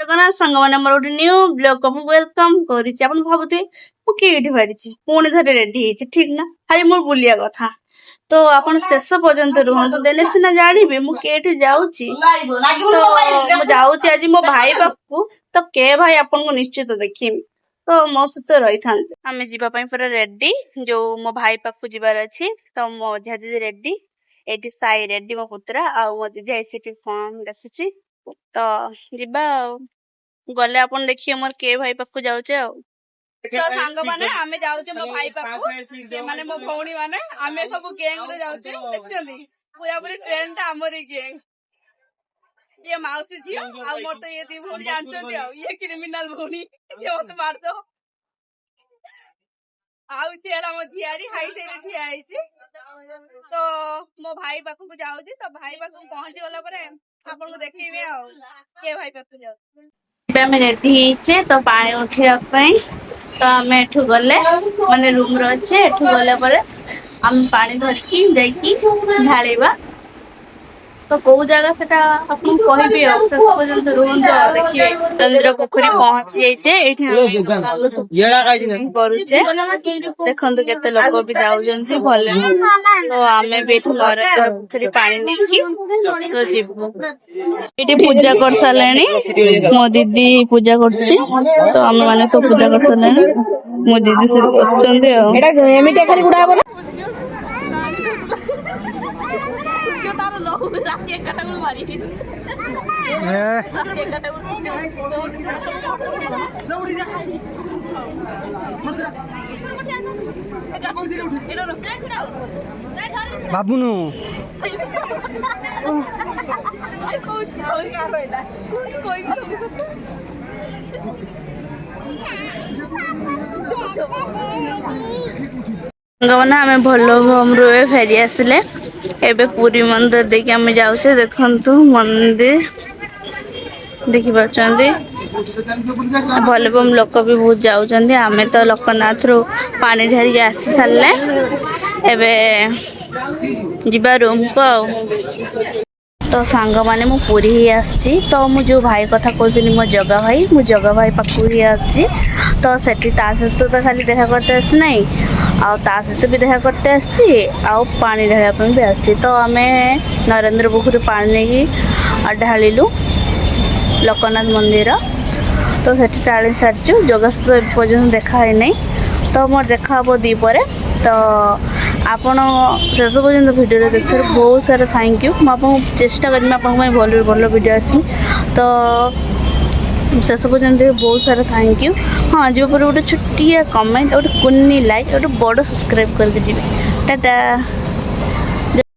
ଜଗନ୍ନାଥ ସାଙ୍ଗମାନେ ମୋର ଗୋଟେ ନ୍ୟୁ ବ୍ଲଗକୁ ମୁଁ ୱେଲକମ୍ କରିଛି। ଆପଣ ଭାବୁଥିବେ ମୁଁ କିଏଠି ବାହାରିଛି, ପୁଣି ଥରେ ରେଡି ହେଇଛି, ଠିକ ନା? ଖାଲି ମୋର ବୁଲିବା କଥା। ତ ଆପଣ ଶେଷ ପର୍ଯ୍ୟନ୍ତ ରୁହନ୍ତୁ, ଦେଲେ ସିନା ଜାଣିବେ ମୁଁ କିଏଠି ଯାଉଛି। ତ ମୁଁ ଯାଉଛି ଆଜି ମୋ ଭାଇ ପାଖକୁ, ତ କେ ଭାଇ ଆପଣଙ୍କୁ ନିଶ୍ଚିତ ଦେଖିବି, ତ ମୋ ସହିତ ରହିଥାନ୍ତି। ଆମେ ଯିବା ପାଇଁ ପୁରା ରେଡି, ଯୋଉ ମୋ ଭାଇ ପାଖକୁ ଯିବାର ଅଛି। ତ ମୋ ଅଝା ଦିଦି ରେଡି, ଏଇଠି ସାଇ ରେଡି ମୋ ପୁତୁରା, ଆଉ ମୋ ଦିଦି ଆଇ ସେଠି ଫୋନ ଦେଖୁଛି। ତ ଯିବା ଆଉ, ଗଲେ ଆପଣ ଦେଖିବେ ମୋର କେ ଭାଇ ପାଖକୁ ଯାଉଛେ ଆଉ। ତ ସାଙ୍ଗମାନେ ଆମେ ଯାଉଛେ ମୋ ଭାଇ ପାଖକୁ, ମାନେ ମୋ ଭଉଣୀ ମାନେ ଆମେ ସବୁ ଗ୍ୟାଙ୍ଗ ରେ ଯାଉଛେ। ଦେଖୁଛନ୍ତି ପୁରାପୁରି ଟ୍ରେନ ଟା ଆମରି ଗ୍ୟାଙ୍ଗ। ଇଏ ମାଉସୀ ଝିଅ ଆଉ ମୋର ତ ଇଏ ଦି ଭଉଣୀ ଜାଣିଛନ୍ତି ଆଉ, ଇଏ କ୍ରିମିନାଲ ଭଉଣୀ, ଇଏ ମତେ ମାରିଦବ। ଆଉ ସିଏ ହେଲା ମୋ ଝିଆରୀ, ହାଇ ସାଇଡରେ ଠିଆ ହେଇଛି। ତ ମୋ ଭାଇ ପାଖକୁ ଯାଉଛି, ତ ଭାଇ ପାଖକୁ ପହଞ୍ଚି ଗଲା ପରେ ଆପଣଙ୍କୁ ଦେଖେଇବି ଆଉ କିଏ ଭାଇ ପାଖକୁ ଯାଉଛି। ଏବେ ଆମେ ରେଡି ହେଇଛେ ତ ପାଣି ଉଠେଇବା ପାଇଁ। ତ ଆମେ ଏଠୁ ଗଲେ ମାନେ ରୁମ ରେ ଅଛେ, ଏଠୁ ଗଲା ପରେ ଆମେ ପାଣି ଧରିକି ଯାଇକି ଢାଳିବା। ତ କୋଉ ଜାଗା ସେଟା ଆପଣଙ୍କୁ କହିବି ଆଉ, ଶେଷ ପର୍ଯ୍ୟନ୍ତ ରୁହନ୍ତୁ ଆଉ ଦେଖିବେ। ଚନ୍ଦ୍ର ପୋଖରୀ ପହଞ୍ଚି ଯାଇଛେ, ଏଇଠି ଆମେ କରୁଛେ। ଦେଖନ୍ତୁ କେତେ ଲୋକ ବି ଯାଉଛନ୍ତି, ଭଲ। ତ ଆମେ ବି ଏଠୁ ନରେନ୍ଦ୍ର ପୋଖରୀ ପାଣି ନେଇକି ତ ଯିବୁ। ଏଇଠି ପୂଜା କରିସାରିଲେଣି, ମୋ ଦିଦି ପୂଜା କରୁଛି। ତ ଆମେ ମାନେ ସବୁ ପୂଜା କରିସାରିଲେଣି, ମୋ ଦିଦି ସେଠି ବସୁଛନ୍ତି ଆଉ। ଏମିତି ଖାଲି ଗୁଡା ହବ ନା। ବାବୁନୁ ସାଙ୍ଗମାନେ ଆମେ ଭଲ ହୋମରୁ ଫେରି ଆସିଲେ। ଏବେ ପୁରୀ ମନ୍ଦିର ଦେଇକି ଆମେ ଯାଉଛେ। ଦେଖନ୍ତୁ ମନ୍ଦିର ଦେଖିପାରୁଛନ୍ତି, ଭଲବମ ଲୋକ ବି ବହୁତ ଯାଉଛନ୍ତି। ଆମେ ତ ଲୋକନାଥରୁ ପାଣି ଢାଳିକି ଆସି ସାରିଲେ, ଏବେ ଯିବା ରୁମକୁ ଆଉ। ତ ସାଙ୍ଗମାନେ ମୁଁ ପୁରୀ ହିଁ ଆସିଛି। ତ ମୁଁ ଯୋଉ ଭାଇ କଥା କହୁଥିଲି, ମୋ ଜଗା ଭାଇ, ମୁଁ ଜଗା ଭାଇ ପାଖକୁ ହିଁ ଆସିଛି। ତ ସେଠି ତା ସହିତ ତ ଖାଲି ଦେଖା କରତେ ଆସିନାହିଁ, ଆଉ ତା ସହିତ ବି ଦେଖା କରତେ ଆସିଛି, ଆଉ ପାଣି ଢାଳିବା ପାଇଁ ବି ଆସିଛି। ତ ଆମେ ନରେନ୍ଦ୍ର ପୋଖରୀ ପାଣି ନେଇକି ଢାଳିଲୁ ଲୋକନାଥ ମନ୍ଦିର। ତ ସେଠି ଢାଳି ସାରିଛୁ, ଜଗା ସହିତ ଏ ପର୍ଯ୍ୟନ୍ତ ଦେଖା ହେଇନାହିଁ। ତ ମୋର ଦେଖା ହବ ଦ୍ୱିପହରେ। ତ ଆପଣ ଶେଷ ପର୍ଯ୍ୟନ୍ତ ଭିଡ଼ିଓରେ ଦେଖୁଥିବାରୁ ବହୁତ ସାରା ଥ୍ୟାଙ୍କ ୟୁ। ମୁଁ ଆପଣଙ୍କୁ ଚେଷ୍ଟା କରିବି ଆପଣଙ୍କ ପାଇଁ ଭଲରୁ ଭଲ ଭିଡ଼ିଓ ଆସିବି। ତ ଶେଷ ପର୍ଯ୍ୟନ୍ତ ବହୁତ ସାରା ଥ୍ୟାଙ୍କ ୟୁ। ହଁ, ଯିବା ପରେ ଗୋଟେ ଛୋଟିଆ କମେଣ୍ଟ, ଗୋଟେ କୁନି ଲାଇକ୍, ଗୋଟେ ବଡ଼ ସବସ୍କ୍ରାଇବ୍ କରିକି ଯିବେ। ଟାଟା।